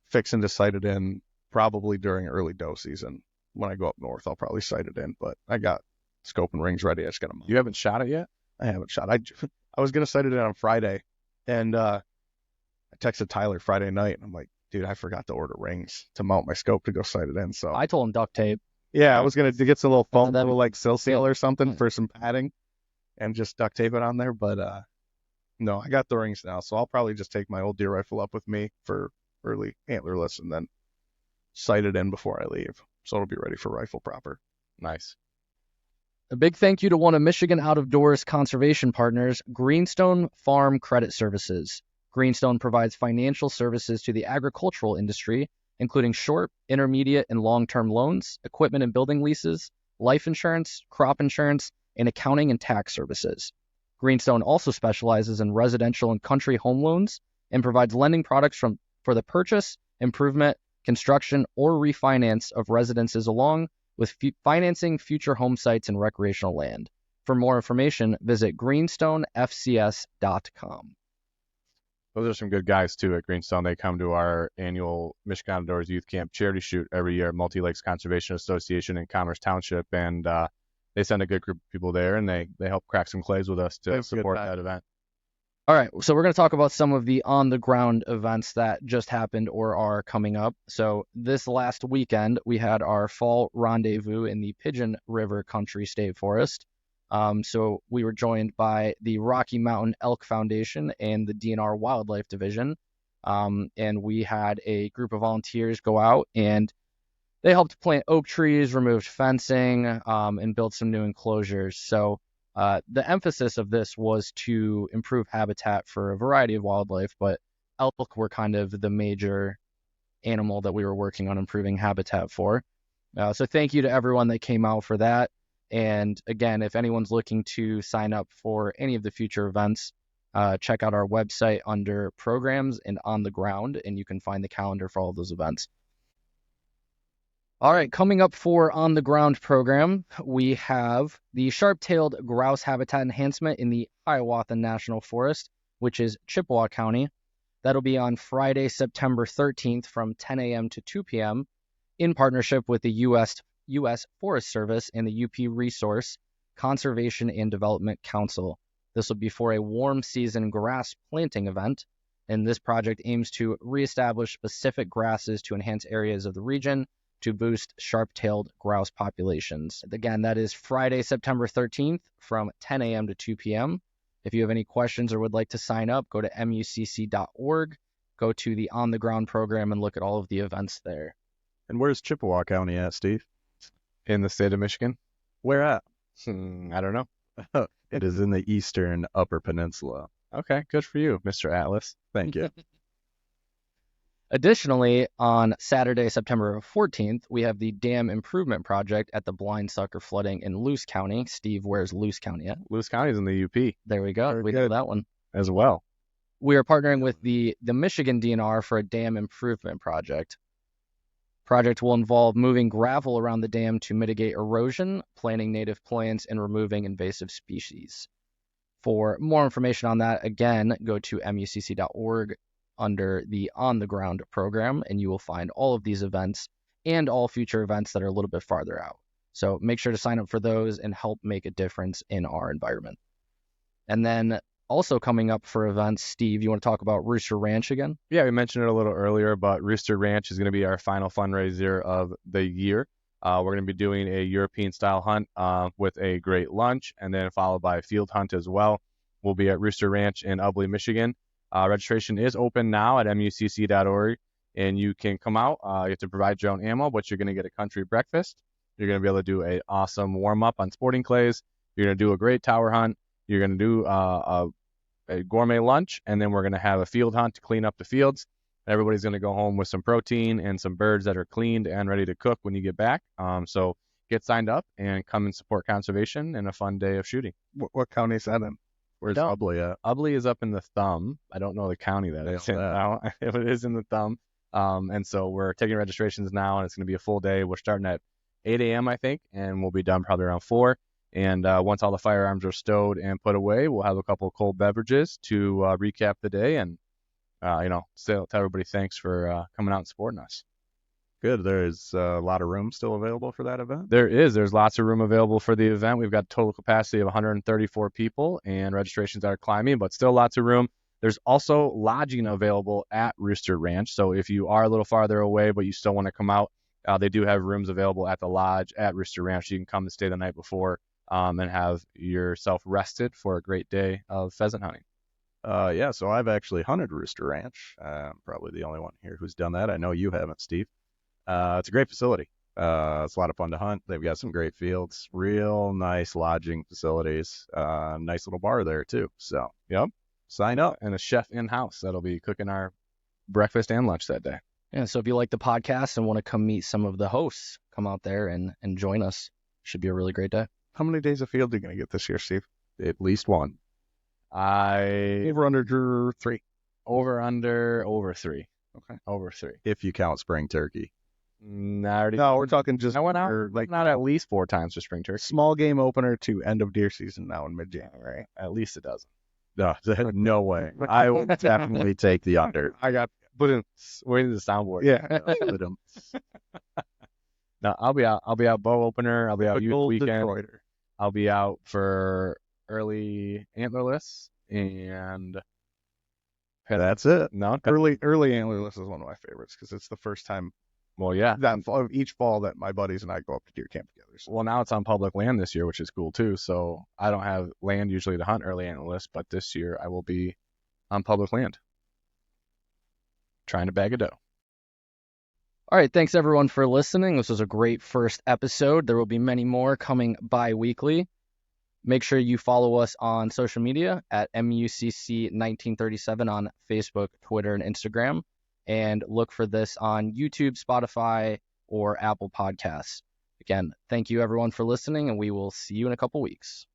Speaker 4: fixing to sight it in probably during early doe season. When I go up north, I'll probably sight it in, but I got scope and rings ready. I just got them.
Speaker 2: You haven't shot it yet?
Speaker 4: I haven't shot. I was gonna sight it in on Friday, and I texted Tyler Friday night, and I'm like, dude, I forgot to order rings to mount my scope to go sight it in. So
Speaker 1: I told him duct tape.
Speaker 4: yeah, I was gonna get some little foam,
Speaker 1: That-
Speaker 4: little like sill seal or something
Speaker 1: Yeah.
Speaker 4: for some padding, and just duct tape it on there. But no, I got the rings now, so I'll probably just take my old deer rifle up with me for early antlerless, and then sight it in before I leave, so it'll be ready for rifle proper.
Speaker 2: Nice.
Speaker 1: A big thank you to one of Michigan Out of Doors conservation partners, Greenstone Farm Credit Services. Greenstone provides financial services to the agricultural industry, including short, intermediate, and long-term loans, equipment and building leases, life insurance, crop insurance, and accounting and tax services. Greenstone also specializes in residential and country home loans and provides lending products for the purchase, improvement, construction, or refinance of residences along with financing future home sites and recreational land. For more information, visit greenstonefcs.com.
Speaker 2: Those are some good guys too at Greenstone. They come to our annual Michigan Outdoors Youth Camp charity shoot every year at Multi Lakes Conservation Association in Commerce Township, and they send a good group of people there, and they help crack some clays with us to
Speaker 4: That's a good
Speaker 2: support
Speaker 4: time.
Speaker 2: that event.
Speaker 1: All right, so we're going to talk about some of the on-the-ground events that just happened or are coming up. So this last weekend, we had our fall rendezvous in the Pigeon River Country State Forest. So we were joined by the Rocky Mountain Elk Foundation and the DNR Wildlife Division. And we had a group of volunteers go out, and they helped plant oak trees, removed fencing, and built some new enclosures. So the emphasis of this was to improve habitat for a variety of wildlife, but elk were kind of the major animal that we were working on improving habitat for. So thank you to everyone that came out for that. And again, if anyone's looking to sign up for any of the future events, check out our website under programs and on the ground, and you can find the calendar for all of those events. All right, coming up for On the Ground program, we have the sharp-tailed grouse habitat enhancement in the Hiawatha National Forest, which is Chippewa County. That'll be on Friday, September 13th from 10 a.m. to 2 p.m. in partnership with the U.S. Forest Service and the UP Resource Conservation and Development Council. This will be for a warm season grass planting event, and this project aims to reestablish specific grasses to enhance areas of the region to boost sharp-tailed grouse populations. Again, that is Friday, September 13th from 10 a.m. to 2 p.m. If you have any questions or would like to sign up, go to MUCC.org, go to the On the Ground program, and look at all of the events there.
Speaker 3: And where's Chippewa County at, Steve?
Speaker 2: In the state of Michigan?
Speaker 3: Where at?
Speaker 2: I don't know.
Speaker 3: It is in the eastern Upper Peninsula.
Speaker 2: Okay, good for you, Mr. Atlas.
Speaker 3: Thank you.
Speaker 1: Additionally, on Saturday, September 14th, we have the dam improvement project at the Blind Sucker Flooding in Luce County. Steve, where's Luce County at?
Speaker 2: Luce County is in the UP
Speaker 1: There we go.
Speaker 4: Very
Speaker 1: We
Speaker 4: good.
Speaker 1: know that one.
Speaker 2: as well.
Speaker 1: We are partnering with the Michigan DNR for a dam improvement project. Project will involve moving gravel around the dam to mitigate erosion, planting native plants, and removing invasive species. For more information on that, again, go to mucc.org under the On the Ground program, and you will find all of these events and all future events that are a little bit farther out. So make sure to sign up for those and help make a difference in our environment. And then also coming up for events, Steve, you want to talk about Rooster Ranch again?
Speaker 2: Yeah, we mentioned it a little earlier, but Rooster Ranch is going to be our final fundraiser of the year. We're going to be doing a European-style hunt with a great lunch, and then followed by a field hunt as well. We'll be at Rooster Ranch in Ubly, Michigan. Registration is open now at mucc.org, and you can come out. You have to provide your own ammo, but you're going to get a country breakfast. You're going to be able to do an awesome warm-up on sporting clays. You're going to do a great tower hunt. You're going to do a gourmet lunch, and then we're going to have a field hunt to clean up the fields. Everybody's going to go home with some protein and some birds that are cleaned and ready to cook when you get back. So get signed up and come and support conservation and a fun day of shooting.
Speaker 4: What county is that in?
Speaker 3: Where's
Speaker 2: Don't.
Speaker 3: Ubly at?
Speaker 2: Ubly is up in the Thumb. I don't know the county that it's in now. It is in the Thumb. And so we're taking registrations now, and it's going to be a full day. We're starting at 8 a.m., I think, and we'll be done probably around 4. And once all the firearms are stowed and put away, we'll have a couple of cold beverages to recap the day and, still tell everybody thanks for coming out and supporting us.
Speaker 3: Good. There's a lot of room still available for that event.
Speaker 2: There's lots of room available for the event. We've got total capacity of 134 people, and registrations are climbing, but still lots of room. There's also lodging available at Rooster Ranch. So if you are a little farther away, but you still want to come out, they do have rooms available at the lodge at Rooster Ranch. You can come and stay the night before and have yourself rested for a great day of pheasant hunting.
Speaker 3: So I've actually hunted Rooster Ranch. I'm probably the only one here who's done that. I know you haven't, Steve. It's a great facility. It's a lot of fun to hunt. They've got some great fields, real nice lodging facilities, nice little bar there too. So, yep, sign up.
Speaker 2: And a chef in-house that'll be cooking our breakfast and lunch that day.
Speaker 1: Yeah, so if you like the podcast and want to come meet some of the hosts, come out there and join us. Should be a really great day.
Speaker 4: How many days of field are you going to get this year, Steve?
Speaker 3: At least one.
Speaker 4: Over under 3.
Speaker 2: Over 3.
Speaker 4: Okay.
Speaker 2: Over 3.
Speaker 3: If you count spring turkey.
Speaker 4: No, we're talking just
Speaker 2: I went out
Speaker 4: like
Speaker 2: not at least 4 times for spring turkey.
Speaker 4: small game opener to end of deer season now in mid-January.
Speaker 2: At least a dozen.
Speaker 3: No way. I will definitely take the under.
Speaker 4: I got
Speaker 2: We're in the soundboard.
Speaker 4: yeah.
Speaker 2: No, I'll be out bow opener. I'll be out
Speaker 4: A
Speaker 2: youth
Speaker 4: gold
Speaker 2: weekend.
Speaker 4: Detroiter.
Speaker 2: I'll be out for early antlerless and
Speaker 3: That's it.
Speaker 2: no.
Speaker 4: Early antlerless is one of my favorites because it's the first time
Speaker 2: Well, yeah.
Speaker 4: that fall, each fall that my buddies and I go up to deer camp together. So
Speaker 2: Well, now it's on public land this year, which is cool too. So I don't have land usually to hunt early antlerless, but this year I will be on public land trying to bag a doe.
Speaker 1: All right, thanks everyone for listening. This was a great first episode. There will be many more coming bi-weekly. Make sure you follow us on social media at MUCC1937 on Facebook, Twitter, and Instagram. And look for this on YouTube, Spotify, or Apple Podcasts. Again, thank you everyone for listening, and we will see you in a couple weeks.